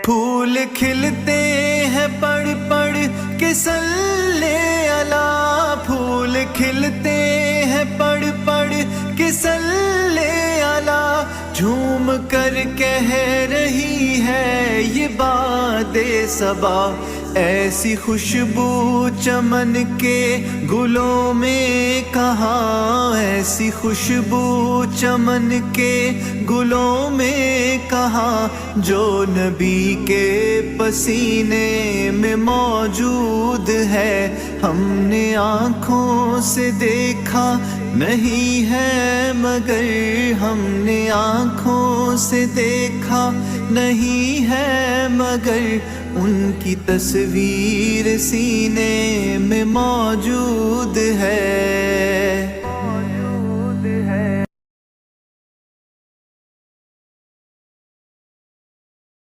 پھول کھلتے ہیں پڑھ پڑھ کے صلی اللہ، پھول کھلتے ہیں پڑھ پڑھ کے صلی اللہ، جھوم کر کہہ رہی ہے یہ باد صبا، ایسی خوشبو چمن کے گلوں میں کہاں، ایسی خوشبو چمن کے گلوں میں کہاں، جو نبی کے پسینے میں موجود ہے، ہم نے آنکھوں سے دیکھا نہیں ہے مگر، ہم نے آنکھوں سے دیکھا نہیں ہے مگر، ان کی تصویر سینے میں موجود ہے۔